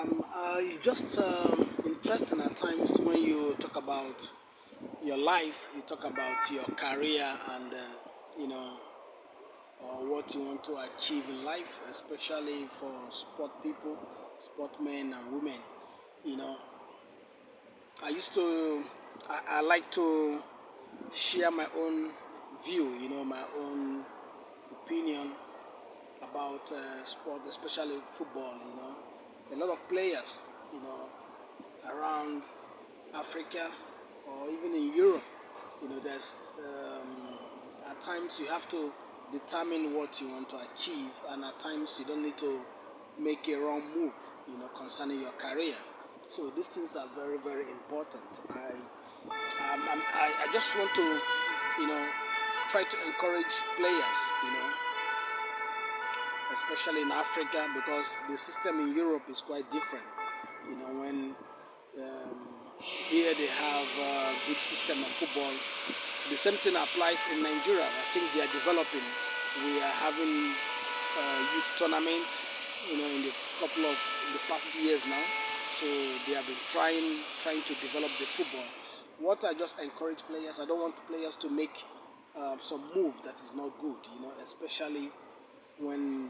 It's just interesting at times when you talk about your life, you talk about your career, and you know, what you want to achieve in life, especially for sport people, sportmen and women. You know, I used to, I like to share my own view, my own opinion about sport, especially football. A lot of players, you know, around Africa or even in Europe. There's at times you have to determine what you want to achieve, and at times you don't need to make a wrong move, concerning your career. So these things are very, very important. I just want to, you know, try to encourage players, especially in Africa, because the system in Europe is quite different. When um, here they have a good system of football. The same thing applies in Nigeria. I think they are developing. We are having youth tournament, in the in the past years now. So they have been trying to develop the football. What I just encourage players, I don't want players to make some move that is not good, especially when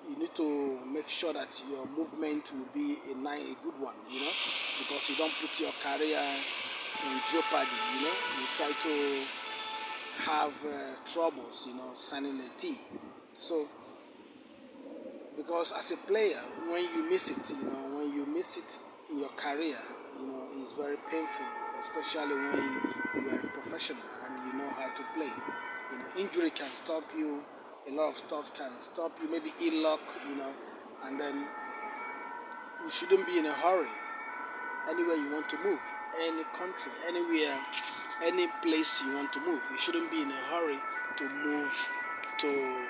you need to make sure that your movement will be a good one, because you don't put your career in jeopardy, you try to have troubles, signing a team. So, because as a player, when you miss it, when you miss it in your career, it's very painful, especially when you are a professional and you know how to play. Injury can stop you, a lot of stuff can stop you, maybe ill luck, and then you shouldn't be in a hurry anywhere you want to move, any country, anywhere, any place you want to move. You shouldn't be in a hurry to move to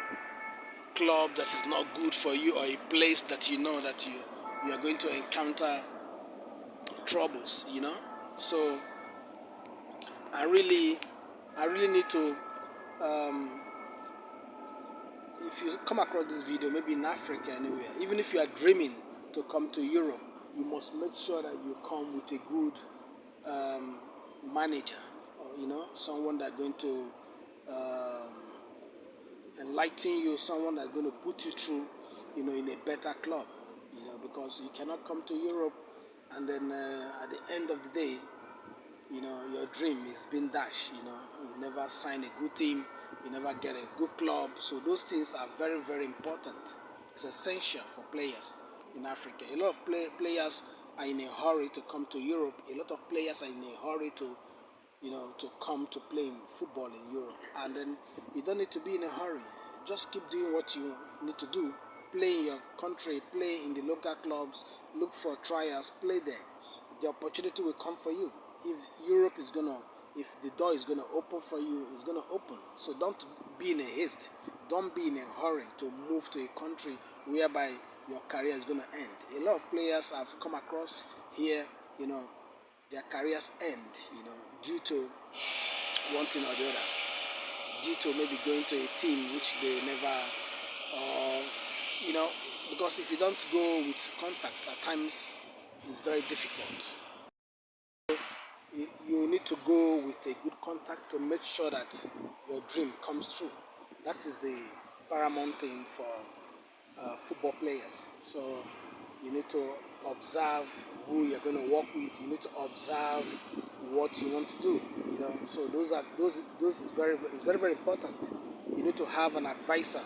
club that is not good for you, or a place that you know that you are going to encounter troubles, So I really need to, um, if you come across this video, maybe in Africa, anywhere, even if you are dreaming to come to Europe, you must make sure that you come with a good um, manager, or, someone that's going to um, enlighten you, someone that's going to put you through, in a better club, because you cannot come to Europe and then at the end of the day, your dream is being dashed, you never sign a good team, you never get a good club. So those things are very, very important. It's essential for players in Africa. A lot of players are in a hurry to come to Europe. A lot of players are in a hurry to come to play football in Europe. And then you don't need to be in a hurry. Just keep doing what you need to do. Play in your country, play in the local clubs, look for trials, play there. The opportunity will come for you. If Europe is gonna, if the door is gonna open for you, it's gonna open. So don't be in a haste. Don't be in a hurry to move to a country whereby your career is gonna end. A lot of players have come across here, their careers end, due to one thing or the other, due to maybe going to a team which they never, or because if you don't go with contact, at times it's very difficult. You need to go with a good contact to make sure that your dream comes true. That is the paramount thing for football players. So you need to observe who you're going to work with. You need to observe what you want to do. So those is very important. You need to have an advisor.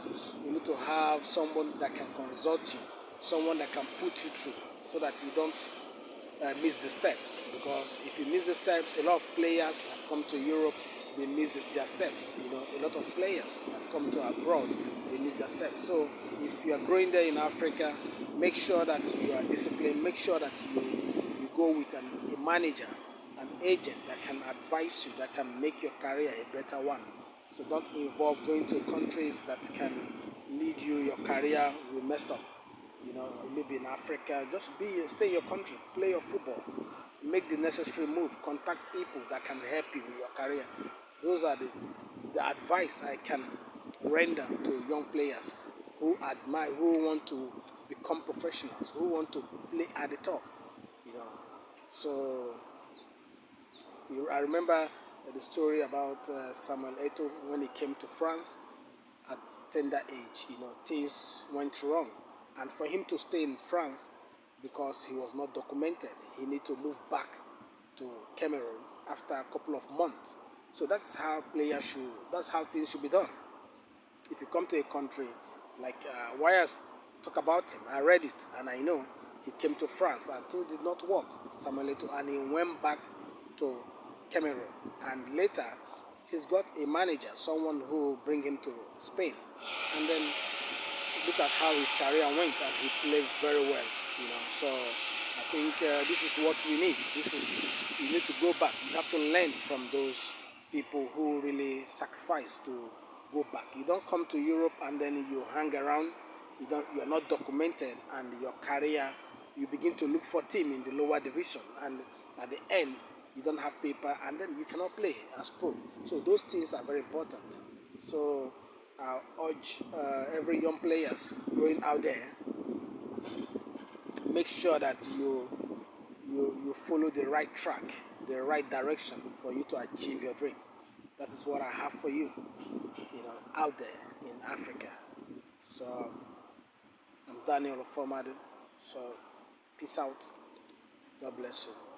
You need to have someone that can consult you, someone that can put you through, so that you don't miss the steps. Because if you miss the steps, a lot of players have come to Europe, they miss their steps. A lot of players have come to abroad, they miss their steps. So if you are growing there in Africa, make sure that you are disciplined. Make sure that you go with a manager, an agent that can advise you, that can make your career a better one. So don't involve going to countries that can lead your career will mess up. Maybe in Africa, just stay in your country, play your football, make the necessary move, contact people that can help you with your career. Those are the advice I can render to young players who want to become professionals, who want to play at the top, you know. So I remember the story about Samuel Eto'o when he came to France at tender age. You know, things went wrong, and for him to stay in France because he was not documented, he need to move back to Cameroon after a couple of months. So that's how players should. That's how things should be done. If you come to a country like Wires talk about him, I read it and I know he came to France and things did not work, Samuel Eto'o, and he went back to Cameroon, and later he's got a manager, someone who bring him to Spain, and then look at how his career went, and he played very well, you know. So I think this is what we need. You need to go back. You have to learn from those people who really sacrifice to go back. You don't come to Europe and then you hang around. You're not documented, and your career, you begin to look for team in the lower division, and at the end you don't have paper, and then you cannot play as pro. So those things are very important. So I urge every young players going out there, make sure that you follow the right track, the right direction for you to achieve your dream. That is what I have for you, you know, out there in Africa. So I'm Daniel Ofomadu. So peace out. God bless you.